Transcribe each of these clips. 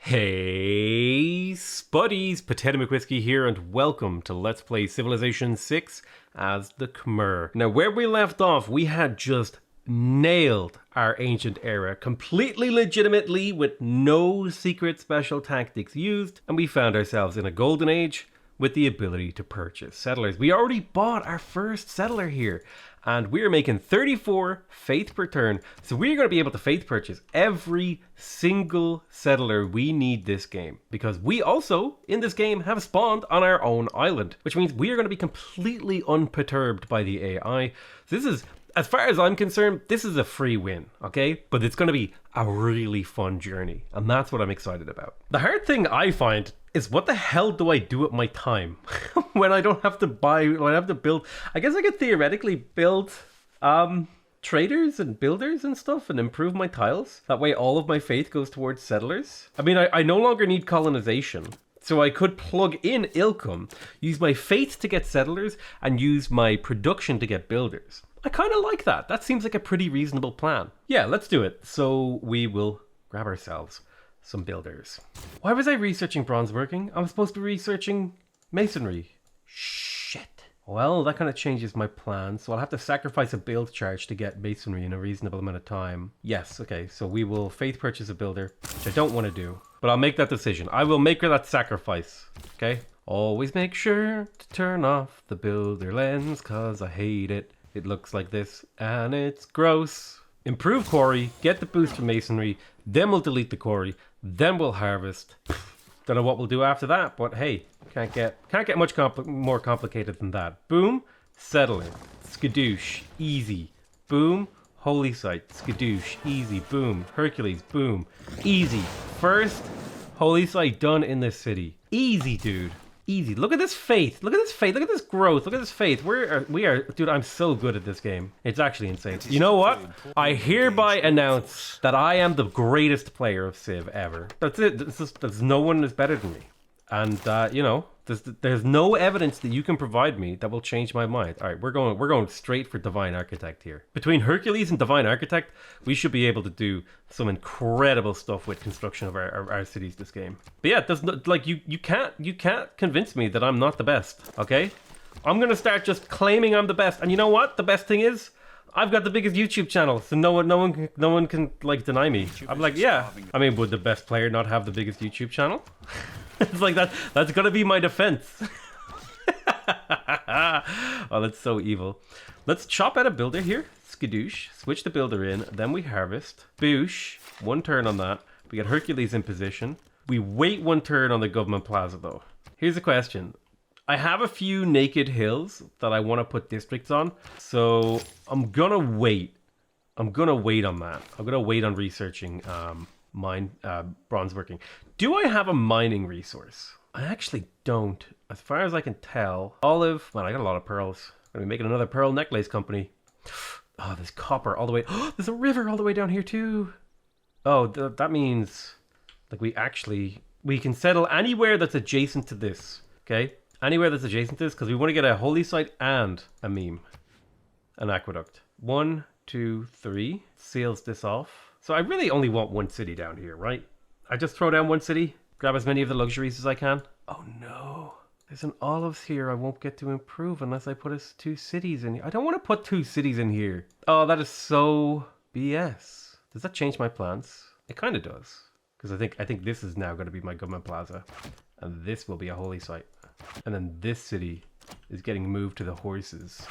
Hey Spuddies, potatoMcWhiskey here, and welcome to Let's Play Civilization 6 as the Khmer. Now, where we left off, we had just nailed our ancient era completely legitimately with no secret special tactics used, and we found ourselves in a golden age with the ability to purchase settlers. We already bought our first settler here, and we're making 34 faith per turn, so we're going to be able to faith purchase every single settler we need this game, because we also, in this game, have spawned on our own island, which means we are going to be completely unperturbed by the AI. So this is, as far as I'm concerned, this is a free win, okay? But it's going to be a really fun journey, and that's what I'm excited about. The hard thing I find is, what the hell do I do with my time when I don't have to buy, when I have to build? I guess I could theoretically build traders and builders and stuff and improve my tiles. That way all of my faith goes towards settlers. I mean, I no longer need colonization. So I could plug in Ilkum, use my faith to get settlers, and use my production to get builders. I kind of like that. That seems like a pretty reasonable plan. Yeah, let's do it. So we will grab ourselves some builders. Why was I researching bronze working? I was supposed to be researching masonry. Shit. Well, that kind of changes my plan, so I'll have to sacrifice a build charge to get masonry in a reasonable amount of time. Yes, okay, so we will faith purchase a builder, which I don't want to do, but I'll make that decision. I will make that sacrifice, okay? Always make sure to turn off the builder lens, cause I hate it. It looks like this, and it's gross. Improve quarry, get the boost for masonry, then we'll delete the quarry, then we'll harvest. Don't know what we'll do after that, but hey, can't get much more complicated than that. Boom, settling, skadoosh, easy. Boom, holy site, skadoosh, easy. Boom, Hercules, boom, easy. First holy site done in this city. Easy, dude. Easy. Look at this faith. Look at this faith. Look at this growth. Look at this faith. We are, dude, I'm so good at this game. It's actually insane. You know what? I hereby announce that I am the greatest player of Civ ever. That's it. There's no one is better than me. And, you know, there's no evidence that you can provide me that will change my mind. All right, we're going straight for Divine Architect here. Between Hercules and Divine Architect, we should be able to do some incredible stuff with construction of our cities this game. But yeah, there's no, like, you can't convince me that I'm not the best, okay? I'm gonna start just claiming I'm the best. And you know what? The best thing is, I've got the biggest YouTube channel, so no one can like deny me. I'm like, yeah. I mean, would the best player not have the biggest YouTube channel? It's like that's gonna be my defense. Oh, that's so evil. Let's chop out a builder here. Skadoosh. Switch the builder in. Then we harvest. Boosh. One turn on that. We get Hercules in position. We wait one turn on the government plaza though. Here's a question. I have a few naked hills that I want to put districts on. So I'm gonna wait. I'm gonna wait on that. I'm gonna wait on researching bronze working. Do I have a mining resource? I actually don't. As far as I can tell, olive, well, I got a lot of pearls. I'm gonna be making another pearl necklace company. Oh, there's copper all the way. Oh, there's a river all the way down here too. Oh, that means like we can settle anywhere that's adjacent to this. Okay, anywhere that's adjacent to this, because we want to get a holy site and a meme, an aqueduct. 1, 2, 3 seals this off. So I really only want one city down here, right? I just throw down one city, grab as many of the luxuries as I can. Oh no, there's an olives here I won't get to improve unless I put 2 cities in here. I don't want to put 2 cities in here. Oh, that is so BS. Does that change my plans? It kind of does. Because I think this is now going to be my government plaza. And this will be a holy site. And then this city is getting moved to the horses.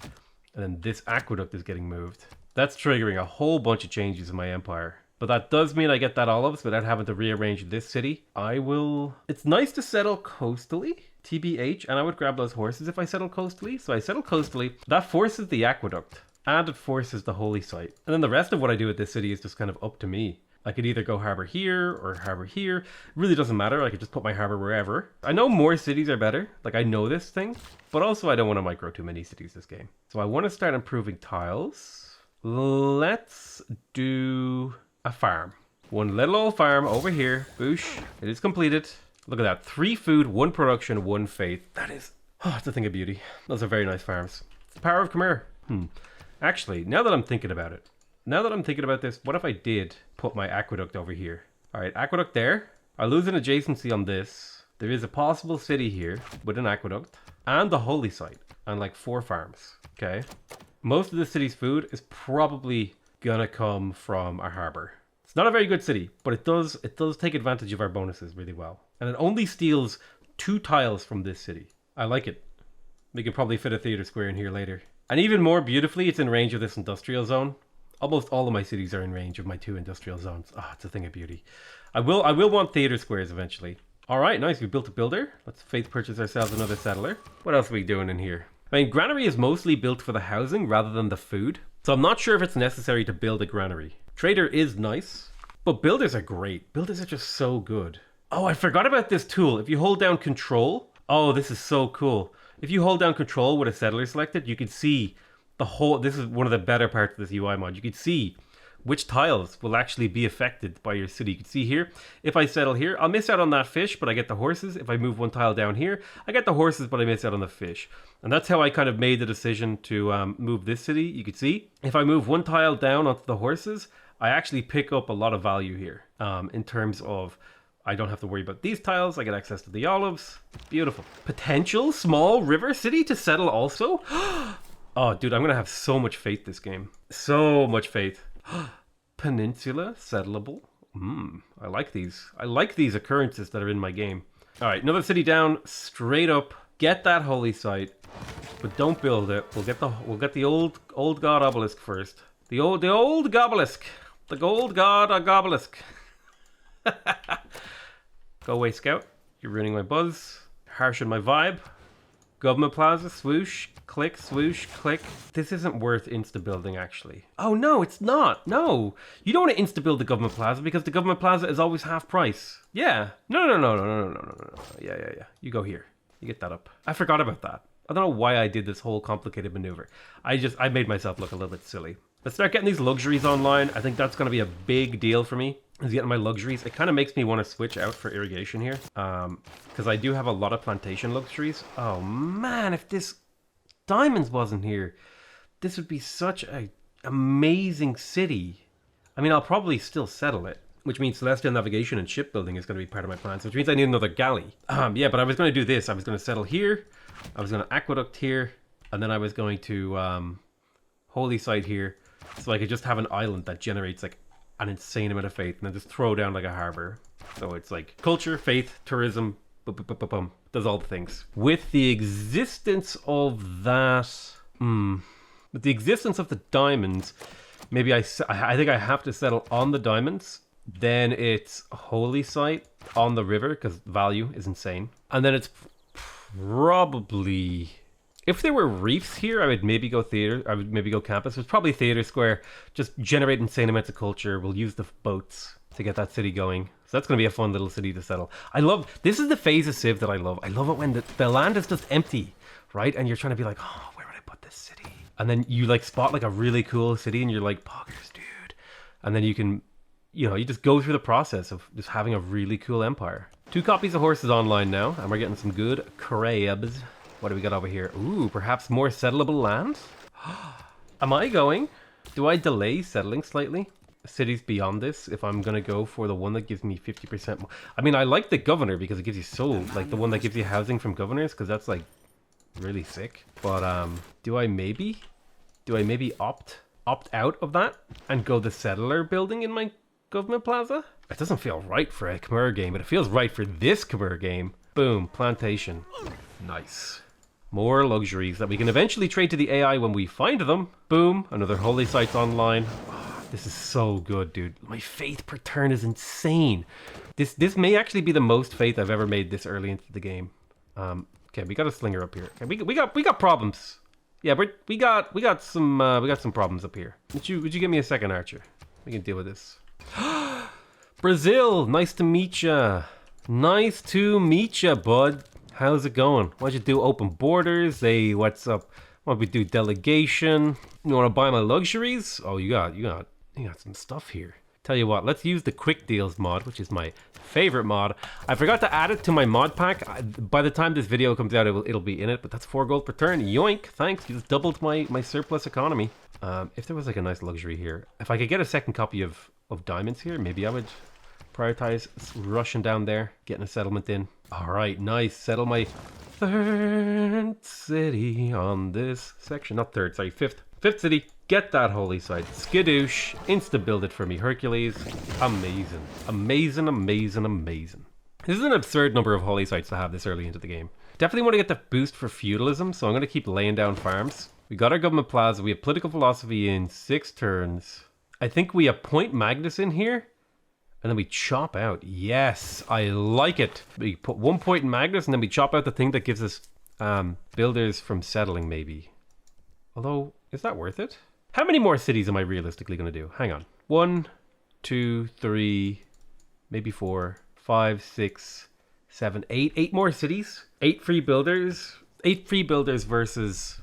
And then this aqueduct is getting moved. That's triggering a whole bunch of changes in my empire. But that does mean I get that olives without having to rearrange this city. I will... It's nice to settle coastally, TBH, and I would grab those horses if I settle coastally. So I settle coastally. That forces the aqueduct, and it forces the holy site. And then the rest of what I do with this city is just kind of up to me. I could either go harbor here or harbor here. It really doesn't matter. I could just put my harbor wherever. I know more cities are better. Like, I know this thing. But also, I don't want to micro too many cities this game. So I want to start improving tiles. Let's do a farm. One little old farm over here. Boosh. It is completed. Look at that. 3 food, 1 production, 1 faith. That is... Oh, it's a thing of beauty. Those are very nice farms. It's the power of Khmer. Actually, now that I'm thinking about it, now that I'm thinking about this, what if I did put my aqueduct over here? All right, aqueduct there. I lose an adjacency on this. There is a possible city here with an aqueduct and the holy site and like 4 farms. Okay. Most of the city's food is probably gonna come from our harbor. It's not a very good city, but it does take advantage of our bonuses really well. And it only steals 2 tiles from this city. I like it. We could probably fit a theater square in here later. And even more beautifully, it's in range of this industrial zone. Almost all of my cities are in range of my 2 industrial zones. Ah, it's a thing of beauty. I will want theater squares eventually. All right, nice. We built a builder. Let's faith purchase ourselves another settler. What else are we doing in here? I mean, granary is mostly built for the housing rather than the food. So I'm not sure if it's necessary to build a granary. Trader is nice, but builders are great. Builders are just so good. Oh, I forgot about this tool. If you hold down control, oh, this is so cool. If you hold down control with a settler selected, you can see the whole, this is one of the better parts of this UI mod. You can see which tiles will actually be affected by your city. You can see here, if I settle here, I'll miss out on that fish, but I get the horses. If I move 1 tile down here, I get the horses, but I miss out on the fish. And that's how I kind of made the decision to move this city. You can see, if I move 1 tile down onto the horses, I actually pick up a lot of value here in terms of I don't have to worry about these tiles. I get access to the olives. Beautiful. Potential small river city to settle also. Oh, dude, I'm going to have so much faith this game. So much faith. Peninsula settleable. I like these. I like these occurrences that are in my game. All right, another city down, straight up. Get that holy site, but don't build it. We'll get the old god obelisk first. The old gobelisk. The gold god obelisk. Go away, scout. You're ruining my buzz. Harshing my vibe. Government plaza, swoosh, click, swoosh, click. This isn't worth insta-building, actually. Oh, no, it's not. No. You don't want to insta-build the government plaza because the government plaza is always half price. Yeah. No. Yeah. You go here. You get that up. I forgot about that. I don't know why I did this whole complicated maneuver. I made myself look a little bit silly. Let's start getting these luxuries online. I think that's going to be a big deal for me. Is getting my luxuries. It kind of makes me want to switch out for irrigation here. Because I do have a lot of plantation luxuries. Oh man, if this diamonds wasn't here, this would be such an amazing city. I mean, I'll probably still settle it, which means celestial navigation and shipbuilding is going to be part of my plans, which means I need another galley. Yeah, but I was going to do this. I was going to settle here. I was going to aqueduct here. And then I was going to holy site here. So I could just have an island that generates like an insane amount of faith and then just throw down like a harbor. So it's like culture, faith, tourism, does all the things. With the existence of that, with the existence of the diamonds, maybe I think I have to settle on the diamonds. Then it's holy site on the river because value is insane. And then it's probably, if there were reefs here, I would maybe go theater. I would maybe go campus. It's probably theater square. Just generate insane amounts of culture. We'll use the boats to get that city going. So that's going to be a fun little city to settle. I love, this is the phase of Civ that I love. I love it when the land is just empty, right? And you're trying to be like, oh, where would I put this city? And then you like spot like a really cool city and you're like, poggers, dude. And then you can, you know, you just go through the process of just having a really cool empire. 2 copies of horses online now. And we're getting some good crabs. What do we got over here? Ooh, perhaps more settleable land? Am I going? Do I delay settling slightly? Cities beyond this, if I'm going to go for the one that gives me 50% more. I mean, I like the governor because it gives you like the one that gives you housing from governors because that's like really sick. But do I maybe opt out of that and go the settler building in my government plaza? It doesn't feel right for a Khmer game, but it feels right for this Khmer game. Boom, plantation. Nice. More luxuries that we can eventually trade to the AI when we find them. Boom, another holy site's online. Oh, this is so good, dude. My faith per turn is insane. This may actually be the most faith I've ever made this early into the game. Okay, we got a slinger up here. Okay, we got problems. Yeah, but we got some problems up here. Would you give me a second, Archer? We can deal with this. Brazil, nice to meet ya. Nice to meet ya, bud. How's it going? Why'd you do open borders? Hey, what's up? Why'd we do delegation? You want to buy my luxuries? Oh, you got some stuff here. Tell you what, let's use the quick deals mod, which is my favorite mod. I forgot to add it to my mod pack. By the time this video comes out, it'll be in it, but that's 4 gold per turn. Yoink, thanks. You just doubled my surplus economy. If there was like a nice luxury here, if I could get a second copy of diamonds here, maybe I would Prioritize rushing down there, getting a settlement in. All right, nice. Settle my third city on this section. Not third, sorry, fifth. Fifth city. Get that holy site. Skadoosh. Insta build it for me, Hercules. Amazing. Amazing, amazing, amazing. This is an absurd number of holy sites to have this early into the game. Definitely want to get the boost for feudalism, so I'm going to keep laying down farms. We got our government plaza. We have political philosophy in 6 turns. I think we appoint Magnus in here. And then we chop out. Yes, I like it. We put 1 point in Magnus, and then we chop out the thing that gives us builders from settling, maybe. Although, is that worth it? How many more cities am I realistically going to do? Hang on. 1, 2, 3, maybe 4, 5, 6, 7, 8. 8 more cities. 8 free builders. 8 free builders versus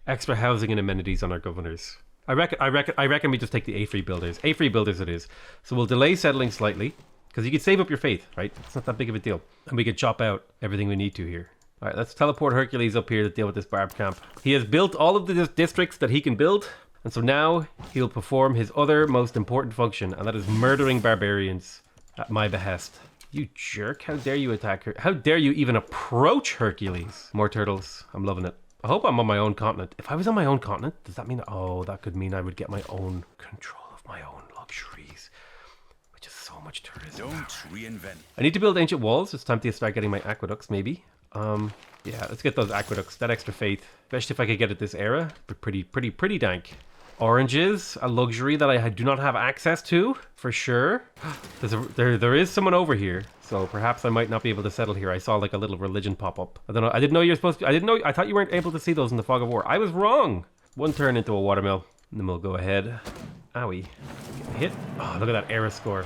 extra housing and amenities on our governors. I reckon we just take the 8 free builders. 8 free builders it is. So we'll delay settling slightly, because you can save up your faith, right? It's not that big of a deal. And we can chop out everything we need to here. All right, let's teleport Hercules up here to deal with this barb camp. He has built all of the districts that he can build. And so now he'll perform his other most important function, and that is murdering barbarians at my behest. You jerk, how dare you attack her? How dare you even approach Hercules? More turtles, I'm loving it. I hope I'm on my own continent. If I was on my own continent, does that mean... Oh, that could mean I would get my own control of my own luxuries. Which is so much tourism. Don't reinvent. I need to build ancient walls. It's time to start getting my aqueducts, maybe. Yeah, let's get those aqueducts. That extra faith. Especially if I could get it this era. But pretty dank. Oranges, a luxury that I do not have access to, for sure. There is someone over here, so perhaps I might not be able to settle here. I saw like a little religion pop up. I don't know. I didn't know you're supposed to. I thought you weren't able to see those in the fog of war. I was wrong. 1 turn into a watermill, and then we'll go ahead. Owie. Get hit. Oh, look at that era score.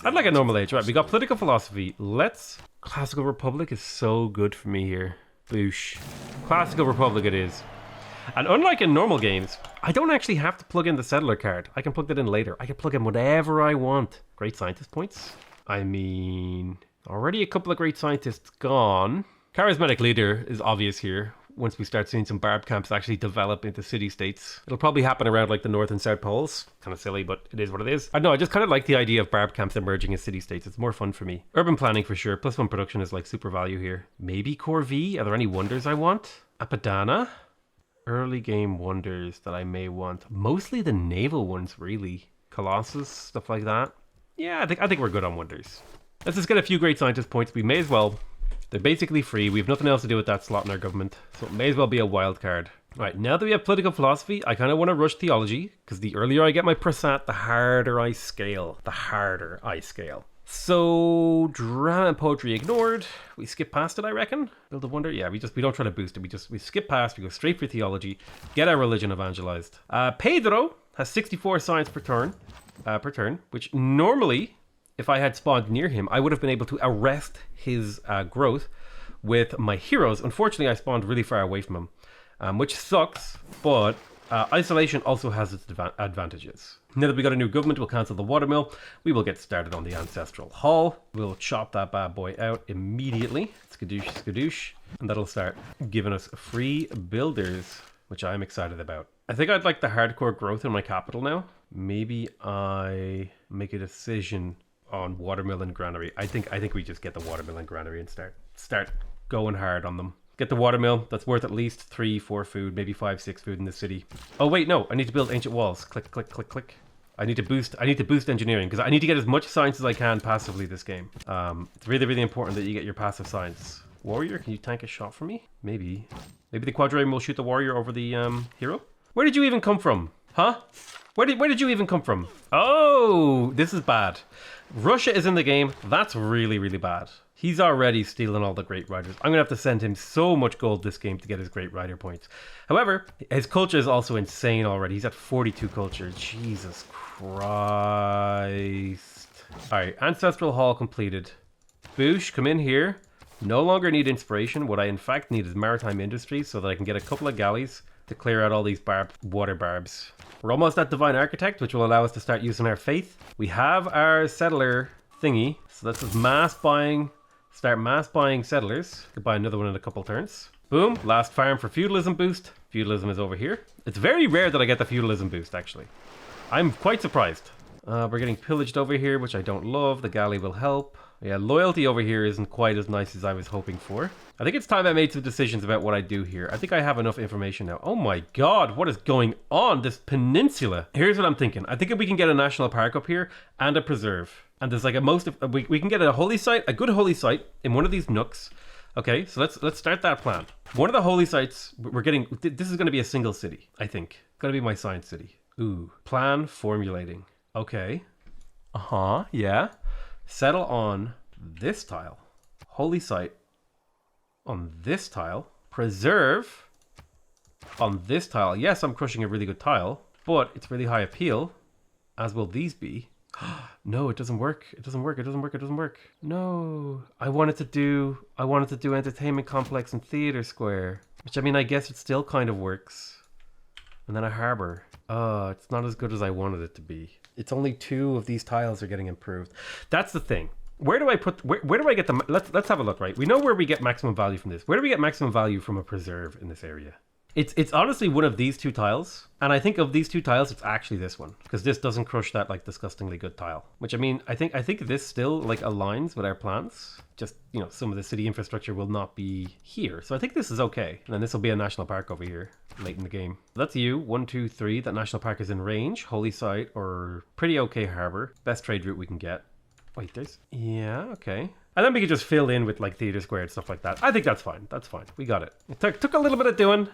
I'd like a normal age. Right, we got political philosophy. Let's. Classical Republic is so good for me here. Boosh. Classical Republic it is. And unlike in normal games, I don't actually have to plug in the settler card. I can plug that in later. I can plug in whatever I want. Great scientist points. I mean, already a couple of great scientists gone. Charismatic leader is obvious here. Once we start seeing some barb camps actually develop into city-states. It'll probably happen around like the North and South Poles. Kind of silly, but it is what it is. I don't know, I just kind of like the idea of barb camps emerging as city-states. It's more fun for me. Urban planning for sure. +1 production is like super value here. Maybe Core V? Are there any wonders I want? Apadana? Early game wonders that I may want. Mostly the naval ones, really. Colossus, stuff like that. Yeah, I think we're good on wonders. Let's just get a few great scientist points. We may as well. They're basically free. We have nothing else to do with that slot in our government. So it may as well be a wild card. Right, now that we have political philosophy, I kind of want to rush theology. Because the earlier I get my Prasat, the harder I scale. So, drama and poetry ignored. We skip past it, I reckon. Build a wonder. Yeah, we don't try to boost it. We skip past. We go straight for theology. Get our religion evangelized. Pedro has 64 science per turn, which normally, if I had spawned near him, I would have been able to arrest his growth with my heroes. Unfortunately, I spawned really far away from him, which sucks. But isolation also has its advantages. Now that we got a new government, we'll cancel the watermill. We will get started on the ancestral hall. We'll chop that bad boy out immediately. Skadoosh, skadoosh. And that'll start giving us free builders, which I'm excited about. I think I'd like the hardcore growth in my capital now. Maybe I make a decision on watermill and granary. I think we just get the watermill and granary and start going hard on them. Get the watermill. That's worth at least 3, 4 food, maybe 5, 6 food in the city. Oh wait, no, I need to build ancient walls. Click, click, click, click. I need to boost engineering because I need to get as much science as I can passively this game. It's really, really important that you get your passive science. Warrior, can you tank a shot for me? Maybe the quadrireme will shoot the warrior over the hero. Where did you even come from? Huh? Where did you even come from? Oh, this is bad. Russia is in the game. That's really, really bad. He's already stealing all the great riders. I'm going to have to send him so much gold this game to get his great rider points. However, his culture is also insane already. He's at 42 culture. Jesus Christ. Alright, Ancestral Hall completed. Boosh, come in here. No longer need inspiration. What I in fact need is maritime industry so that I can get a couple of galleys to clear out all these water barbs. We're almost at Divine Architect, which will allow us to start using our faith. We have our settler thingy. So let's just start mass buying settlers. Could buy another one in a couple turns. Boom, last farm for feudalism boost. Feudalism is over here. It's very rare that I get the feudalism boost, actually. I'm quite surprised. We're getting pillaged over here, which I don't love. The galley will help. Yeah, loyalty over here isn't quite as nice as I was hoping for. I think it's time I made some decisions about what I do here. I think I have enough information now. Oh my god, what is going on? This peninsula. Here's what I'm thinking. I think if we can get a national park up here and a preserve, and there's like we can get a holy site, a good holy site in one of these nooks. Okay, so let's start that plan. One of the holy sites we're getting. This is going to be a single city. I think it's going to be my science city. Ooh, plan formulating. Okay. Yeah. Settle on this tile. Holy site on this tile. Preserve on this tile. Yes, I'm crushing a really good tile, but it's really high appeal, as will these be. No, it doesn't work. It doesn't work. It doesn't work. It doesn't work. No. I wanted to do entertainment complex and theater square, which I mean, I guess it still kind of works. And then a harbor. Oh, it's not as good as I wanted it to be. It's only 2 of these tiles are getting improved. That's the thing. Where do I put? Where do I get the? Let's have a look. Right, we know where we get maximum value from this. Where do we get maximum value from a preserve in this area? It's honestly one of these 2 tiles, and I think of these 2 tiles, it's actually this one, because this doesn't crush that like disgustingly good tile. Which I mean, I think this still like aligns with our plans. Just, you know, some of the city infrastructure will not be here, so I think this is okay. And then this will be a national park over here late in the game. That's you. 1, 2, 3. That national park is in range. Holy site or pretty okay harbor. Best trade route we can get. Wait, yeah, okay. And then we could just fill in with like theater square and stuff like that. I think that's fine. That's fine. We got it. It took a little bit of doing.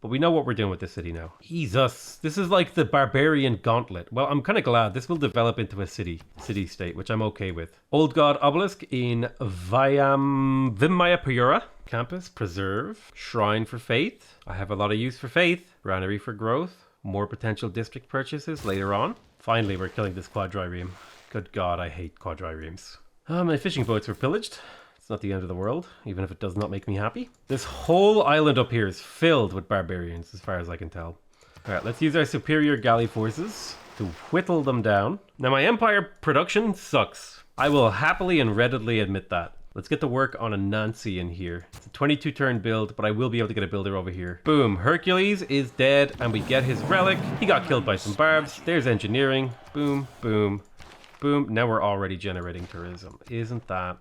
But we know what we're doing with this city now. Jesus. This is like the Barbarian gauntlet. Well, I'm kind of glad this will develop into a city-state, which I'm okay with. Old God Obelisk in Vimayapura. Campus, preserve. Shrine for faith. I have a lot of use for faith. Granary for growth. More potential district purchases later on. Finally, we're killing this quadrireme. Good God, I hate quadriremes. My fishing boats were pillaged. It's not the end of the world, even if it does not make me happy. This whole island up here is filled with barbarians, as far as I can tell. Alright, let's use our superior galley forces to whittle them down. Now, my empire production sucks. I will happily and readily admit that. Let's get to work on a Nancy in here. It's a 22 turn build, but I will be able to get a builder over here. Boom, Hercules is dead, and we get his relic. He got killed by some barbs. There's engineering. Boom, boom, boom. Now we're already generating tourism. Isn't that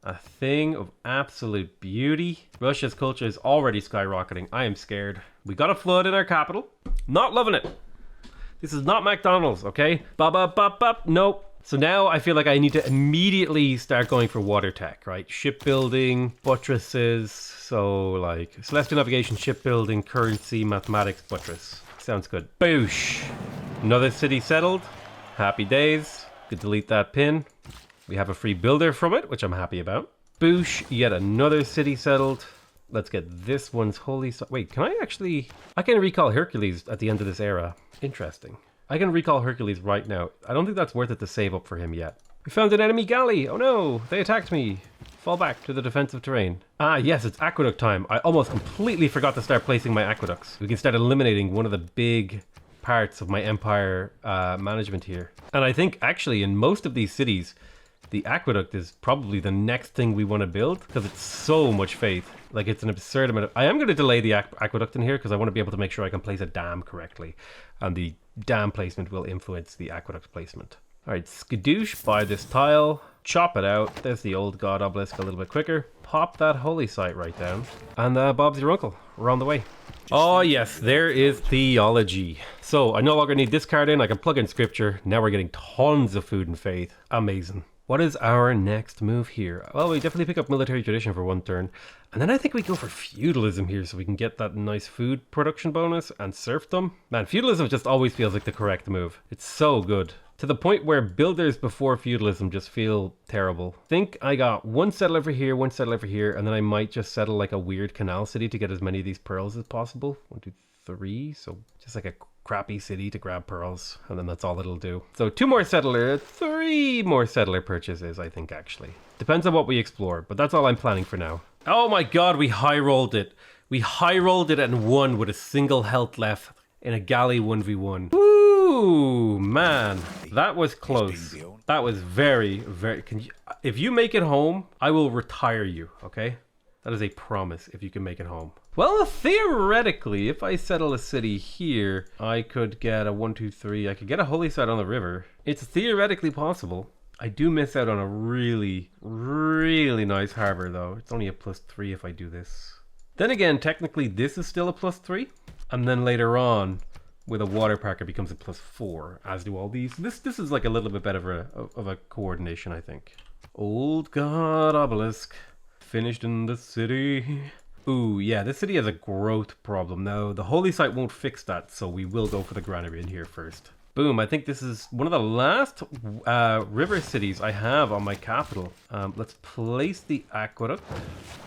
a thing of absolute beauty? Russia's culture is already skyrocketing. I am scared. We got a flood in our capital. Not loving it. This is not McDonald's, okay? Nope. So now I feel like I need to immediately start going for water tech, right? Shipbuilding, buttresses, so like celestial navigation, shipbuilding, currency, mathematics, buttress. Sounds good. Boosh. Another city settled. Happy days. Could delete that pin. We have a free builder from it, which I'm happy about. Boosh. Yet another city settled. Let's get this one's holy... Wait, can I actually... I can recall Hercules at the end of this era. Interesting. I can recall Hercules right now. I don't think that's worth it to save up for him yet. We found an enemy galley. Oh no, they attacked me. Fall back to the defensive terrain. Ah, yes, it's aqueduct time. I almost completely forgot to start placing my aqueducts. We can start eliminating one of the big parts of my empire management here. And I think actually in most of these cities, the aqueduct is probably the next thing we want to build because it's so much faith. Like, it's an absurd amount of... I am going to delay the aqueduct in here because I want to be able to make sure I can place a dam correctly. And the dam placement will influence the aqueduct placement. All right, skadoosh, buy this tile, chop it out. There's the old god obelisk a little bit quicker. Pop that holy site right down. And Bob's your uncle. We're on the way. Oh yes, there is theology. So I no longer need this card in. I can plug in scripture. Now we're getting tons of food and faith. Amazing. What is our next move here? Well, we definitely pick up military tradition for one turn. And then I think we go for feudalism here so we can get that nice food production bonus and serfdom. Man, feudalism just always feels like the correct move. It's so good. To the point where builders before feudalism just feel terrible. I think I got one settler for here, one settler for here, and then I might just settle like a weird canal city to get as many of these pearls as possible. 1, 2, 3. So just like a crappy city to grab pearls, and then that's all it'll do. So 2 more settler, 3 more settler purchases, I think, actually. Depends on what we explore, but that's all I'm planning for now. Oh my god, we high rolled it. We high rolled it and won with a single health left in a galley 1v1. Ooh, man, that was close. That was very, very... if you make it home, I will retire you, okay? That is a promise if you can make it home. Well, theoretically, if I settle a city here, I could get a 1, 2, 3. I could get a holy site on the river. It's theoretically possible. I do miss out on a really, really nice harbor, though. It's only a +3 if I do this. Then again, technically, this is still a +3. And then later on, with a water park, it becomes a +4, as do all these. This is like a little bit better of a coordination, I think. Old God Obelisk. Finished in the city. Ooh, yeah, this city has a growth problem. Now, the holy site won't fix that, so we will go for the granary in here first. Boom, I think this is one of the last river cities I have on my capital. Let's place the aqueduct.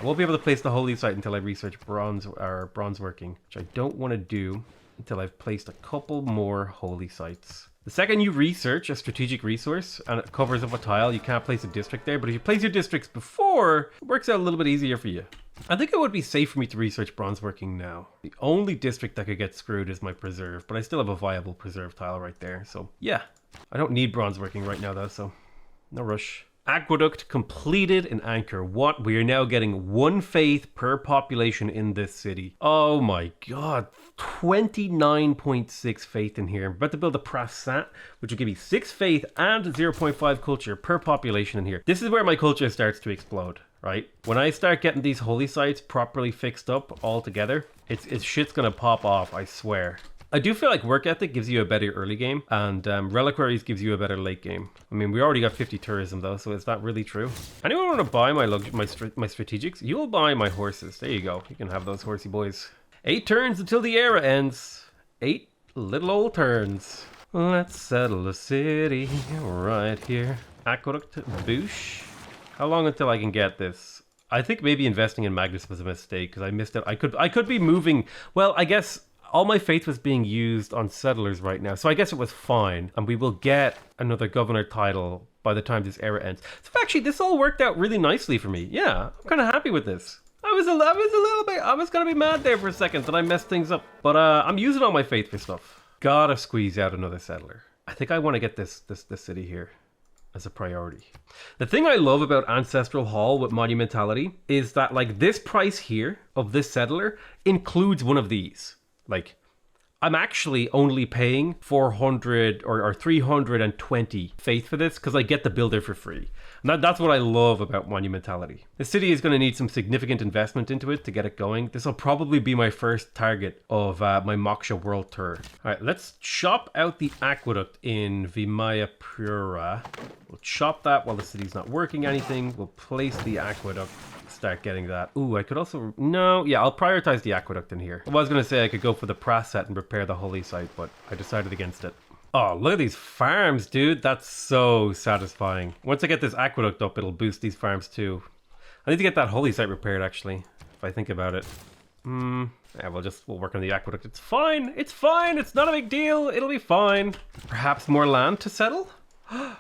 I won't be able to place the holy site until I research bronze working, which I don't want to do until I've placed a couple more holy sites. The second you research a strategic resource and it covers up a tile, you can't place a district there, but if you place your districts before, it works out a little bit easier for you. I think it would be safe for me to research bronze working now. The only district that could get screwed is my preserve, but I still have a viable preserve tile right there, so yeah. I don't need bronze working right now though, so no rush. Aqueduct completed in Anchor. What? We are now getting 1 faith per population in this city. Oh my god. 29.6 faith in here. I'm about to build a Prasat, which will give me 6 faith and 0.5 culture per population in here. This is where my culture starts to explode, right? When I start getting these holy sites properly fixed up all together, it's shit's gonna pop off, I swear. I do feel like work ethic gives you a better early game, and reliquaries gives you a better late game. I mean, we already got 50 tourism though, so is that really true? Anyone want to buy my strategics? You'll buy my horses. There you go. You can have those horsey boys. 8 turns until the era ends. 8 little old turns. Let's settle the city right here. Aqueduct, boosh. How long until I can get this? I think maybe investing in Magnus was a mistake because I missed it. I could be moving. Well, I guess all my faith was being used on settlers right now, so I guess it was fine. And we will get another governor title by the time this era ends. So actually, this all worked out really nicely for me. Yeah, I'm kind of happy with this. I was gonna be mad there for a second that I messed things up, but I'm using all my faith for stuff. Gotta squeeze out another settler. I think I want to get this city here as a priority. The thing I love about Ancestral Hall with Monumentality is that like this price here of this settler includes one of these. Like, I'm actually only paying 400 or 320 faith for this because I get the builder for free. And that's what I love about Monumentality. The city is going to need some significant investment into it to get it going. This will probably be my first target of my Moksha World Tour. All right, let's chop out the aqueduct in Vimayapura. We'll chop that while the city's not working anything. We'll place the aqueduct. Start getting that. Ooh, I could also... No, yeah, I'll prioritize the aqueduct in here. I was going to say I could go for the Praset and prepare the holy site, but I decided against it. Oh, look at these farms, dude. That's so satisfying. Once I get this aqueduct up, it'll boost these farms too. I need to get that holy site repaired, actually, if I think about it. Yeah, we'll work on the aqueduct. It's fine. It's fine. It's not a big deal. It'll be fine. Perhaps more land to settle?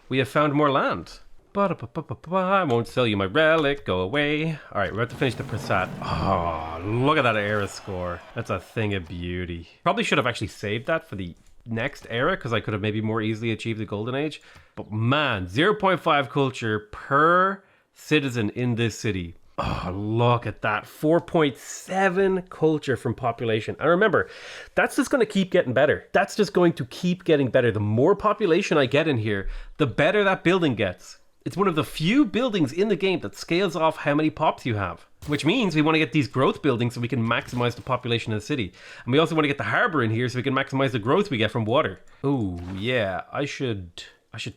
We have found more land. I won't sell you my relic. Go away. All right, we're about to finish the Prasat. Oh, look at that era score. That's a thing of beauty. Probably should have actually saved that for the next era because I could have maybe more easily achieved the Golden Age. But man, 0.5 culture per citizen in this city. Oh, look at that. 4.7 culture from population. And remember, that's just going to keep getting better. That's just going to keep getting better. The more population I get in here, the better that building gets. It's one of the few buildings in the game that scales off how many pops you have. Which means we want to get these growth buildings so we can maximize the population of the city. And we also want to get the harbor in here so we can maximize the growth we get from water. Oh, yeah. I should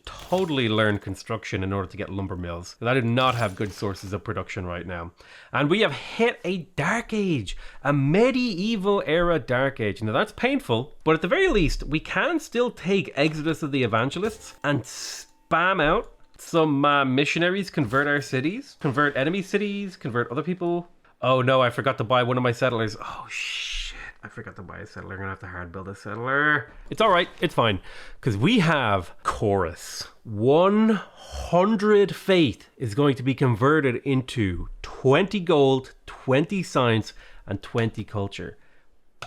totally learn construction in order to get lumber mills. Because I do not have good sources of production right now. And we have hit a dark age. A medieval era dark age. Now that's painful. But at the very least, we can still take Exodus of the Evangelists and spam out some missionaries, convert our cities, convert enemy cities, convert other people. Oh no, I forgot to buy one of my settlers. Oh shit, I forgot to buy a settler. I'm gonna have to hard build a settler. It's all right, it's fine. Because we have Chorus. 100 faith is going to be converted into 20 gold, 20 science, and 20 culture.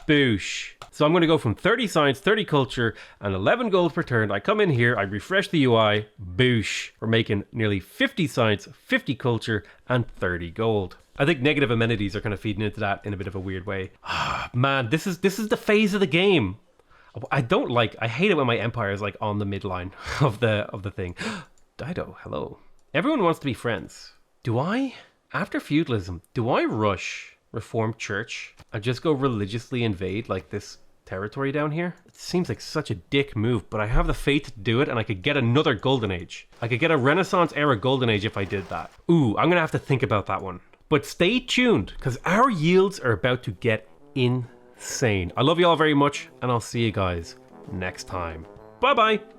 Boosh. So I'm going to go from 30 science, 30 culture, and 11 gold per turn. I come in here, I refresh the UI, boosh. We're making nearly 50 science, 50 culture, and 30 gold. I think negative amenities are kind of feeding into that in a bit of a weird way. Man, this is the phase of the game. I hate it when my empire is like on the midline of the thing. Dido, hello. Everyone wants to be friends. Do I? After feudalism, do I rush Reformed Church and just go religiously invade like this territory down here? It seems like such a dick move, but I have the faith to do it, and I could get another golden age. I could get a Renaissance era golden age if I did that. Ooh, I'm gonna have to think about that one. But stay tuned, because our yields are about to get insane. I love you all very much, and I'll see you guys next time. Bye bye.